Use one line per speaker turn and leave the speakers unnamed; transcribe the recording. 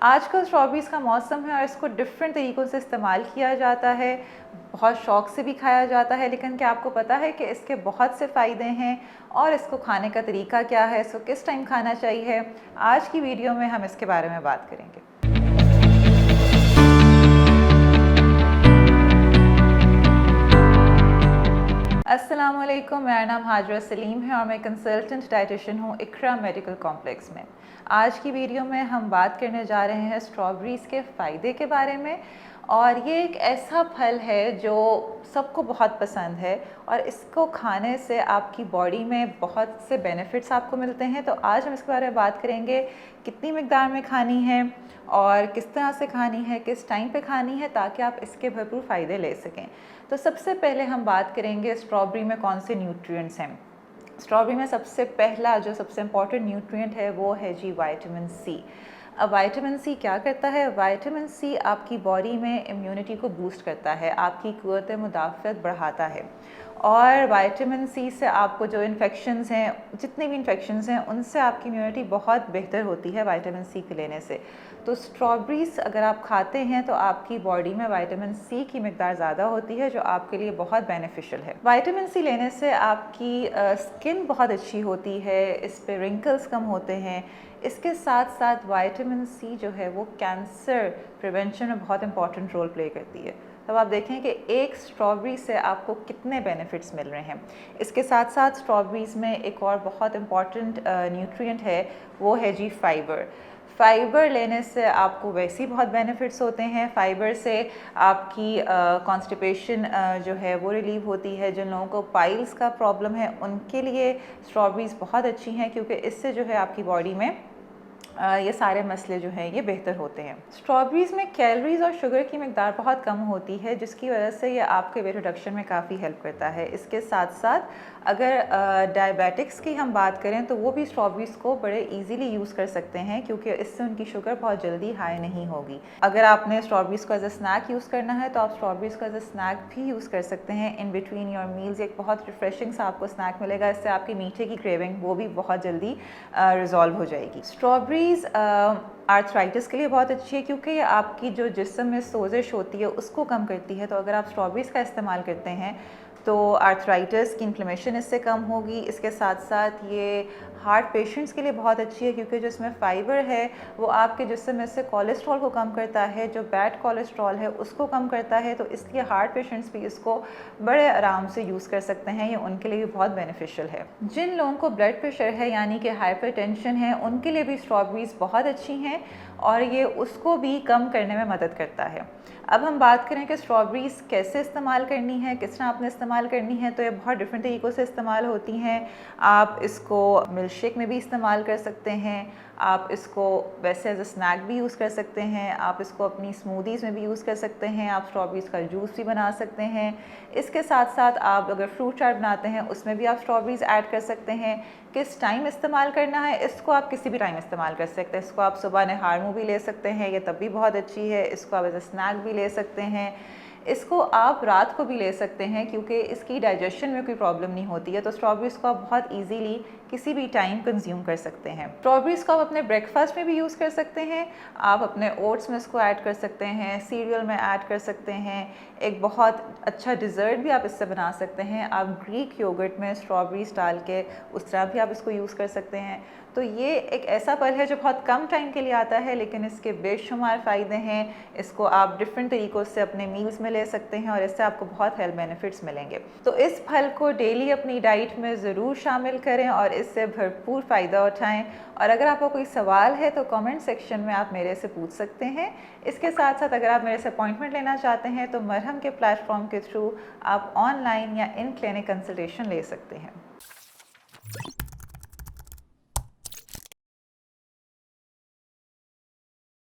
आजकल स्ट्रॉबेरीज़ का मौसम है और इसको डिफरेंट तरीक़ों से इस्तेमाल किया जाता है। बहुत शौक़ से भी खाया जाता है, लेकिन क्या आपको पता है कि इसके बहुत से फ़ायदे हैं और इसको खाने का तरीका क्या है, इसको किस टाइम खाना चाहिए। आज की वीडियो में हम इसके बारे में बात करेंगे। अस्सलामुअलैकुम, मेरा नाम हाजरा सलीम है और मैं कंसल्टेंट डाइटिशियन हूँ इकरा मेडिकल कॉम्प्लेक्स में। आज की वीडियो में हम बात करने जा रहे हैं स्ट्रॉबेरीज़ के फ़ायदे के बारे में। और ये एक ऐसा फल है जो सबको बहुत पसंद है और इसको खाने से आपकी बॉडी में बहुत से बेनिफिट्स आपको मिलते हैं। तो आज हम इसके बारे में बात करेंगे, कितनी मिकदार में खानी है और किस तरह से खानी है, किस टाइम पे खानी है, ताकि आप इसके भरपूर फ़ायदे ले सकें। तो सबसे पहले हम बात करेंगे स्ट्रॉबेरी में कौन से न्यूट्रिएंट्स हैं। स्ट्रॉबेरी में सबसे पहला जो सबसे इम्पॉर्टेंट न्यूट्रिएंट है वो है जी विटामिन सी। अब विटामिन सी क्या करता है? विटामिन सी आपकी बॉडी में इम्यूनिटी को बूस्ट करता है, आपकी क़ुव्वत मुदाफ़अत बढ़ाता है। और विटामिन सी से आपको जो इन्फेक्शंस हैं, जितने भी इन्फेक्शंस हैं, उनसे आपकी इम्यूनिटी बहुत बेहतर होती है विटामिन सी के लेने से। तो स्ट्रॉबेरीज़ अगर आप खाते हैं तो आपकी बॉडी में विटामिन सी की मिकदार ज़्यादा होती है, जो आपके लिए बहुत बेनिफिशियल है। विटामिन सी लेने से आपकी स्किन बहुत अच्छी होती है, इस पर रिंकल्स कम होते हैं। इसके साथ साथ विटामिन सी जो है वो कैंसर प्रिवेंशन में बहुत इंपॉर्टेंट रोल प्ले करती है। तब आप देखें कि एक स्ट्रॉबेरी से आपको कितने बेनिफिट्स मिल रहे हैं। इसके साथ साथ स्ट्रॉबेरीज़ में एक और बहुत इम्पॉर्टेंट न्यूट्रिएंट है, वो है जी फाइबर। फ़ाइबर लेने से आपको वैसे ही बहुत बेनिफिट्स होते हैं। फ़ाइबर से आपकी कॉन्स्टिपेशन जो है वो रिलीव होती है। जिन लोगों को पाइल्स का प्रॉब्लम है उनके लिए स्ट्रॉबेरीज़ बहुत अच्छी हैं, क्योंकि इससे जो है आपकी बॉडी में ये सारे मसले जो हैं ये बेहतर होते हैं। स्ट्रॉबेरीज़ में कैलोरीज़ और शुगर की मिकदार बहुत कम होती है, जिसकी वजह से ये आपके वेट रिडक्शन में काफ़ी हेल्प करता है। इसके साथ साथ अगर डायबिटिक्स की हम बात करें तो वो भी स्ट्रॉबेरीज़ को बड़े इजीली यूज़ कर सकते हैं, क्योंकि इससे उनकी शुगर बहुत जल्दी हाई नहीं होगी। अगर आपने स्ट्रॉबेरीज़ को एज अ स्नैक यूज़ करना है तो आप स्ट्रॉबेरीज़ को एज अ स्नैक भी यूज़ कर सकते हैं इन बिटवीन योर मील्स। एक बहुत रिफ्रेशिंग सा आपको स्नैक मिलेगा, इससे आपकी मीठे की क्रेविंग वो भी बहुत जल्दी रिजॉल्व हो जाएगी। स्ट्रॉबेरीज़ आर्थराइटिस के लिए बहुत अच्छी है, क्योंकि ये आपकी जो जिस्म में सोजिश होती है उसको कम करती है। तो अगर आप स्ट्रॉबेरीज़ का इस्तेमाल करते हैं तो आर्थराइटिस की इन्फ्लेमेशन इससे कम होगी। इसके साथ साथ ये हार्ट पेशेंट्स के लिए बहुत अच्छी है, क्योंकि जो इसमें फ़ाइबर है वो आपके जिस्म में से कोलेस्ट्रॉल को कम करता है, जो बैड कोलेस्ट्रॉल है उसको कम करता है। तो इसलिए हार्ट पेशेंट्स भी इसको बड़े आराम से यूज़ कर सकते हैं, ये उनके लिए भी बहुत बेनिफिशियल है। जिन लोगों को ब्लड प्रेशर है यानी कि हाइपरटेंशन है, उनके लिए भी स्ट्रॉबेरीज़ बहुत अच्छी हैं और ये उसको भी कम करने में मदद करता है। अब हम बात करें कि स्ट्रॉबेरीज़ कैसे इस्तेमाल करनी है, किस तरह आपने इस्तेमाल करनी है, तो ये बहुत डिफरेंट तरीक़ों से इस्तेमाल होती हैं। आप इसको मिल्क शेक में भी इस्तेमाल कर सकते हैं, आप इसको वैसे एज अ स्नैक भी यूज़ कर सकते हैं, आप इसको अपनी स्मूदीज़ में भी यूज़ कर सकते हैं, आप स्ट्रॉबेरीज़ का जूस भी बना सकते हैं। इसके साथ साथ आप अगर फ्रूट चाट बनाते हैं उसमें भी आप स्ट्रॉबेरीज़ ऐड कर सकते हैं। किस टाइम इस्तेमाल करना है? इसको आप किसी भी टाइम इस्तेमाल कर सकते हैं। इसको आप सुबह नहार मुँह भी ले सकते हैं, ये तब भी बहुत अच्छी है। इसको आप एज अ स्नैक भी ले सकते हैं। इसको आप रात को भी ले सकते हैं, क्योंकि इसकी डाइजेशन में कोई प्रॉब्लम नहीं होती है। तो स्ट्रॉबेरीज़ को आप बहुत इजीली किसी भी टाइम कंज्यूम कर सकते हैं। स्ट्रॉबेरीज़ को आप अपने ब्रेकफास्ट में भी यूज़ कर सकते हैं, आप अपने ओट्स में इसको ऐड कर सकते हैं, सीरियल में ऐड कर सकते हैं। एक बहुत अच्छा डिज़र्ट भी आप इससे बना सकते हैं। आप ग्रीक योगर्ट में स्ट्रॉबेरीज़ डाल के उस तरह भी आप इसको यूज़ कर सकते हैं। तो ये एक ऐसा फल है जो बहुत कम टाइम के लिए आता है, लेकिन इसके बेशुमार फ़ायदे हैं। इसको आप डिफरेंट तरीक़ों से अपने मील्स में ले सकते हैं और इससे आपको बहुत हेल्थ बेनिफिट्स मिलेंगे। तो इस फल को डेली अपनी डाइट में ज़रूर शामिल करें और इससे भरपूर फ़ायदा उठाएं। और अगर आपको कोई सवाल है तो कमेंट सेक्शन में आप मेरे से पूछ सकते हैं। इसके साथ साथ अगर आप मेरे से अपॉइंटमेंट लेना चाहते हैं तो मरहम के प्लेटफॉर्म के थ्रू आप ऑनलाइन या इन क्लिनिक कंसल्टेशन ले सकते हैं।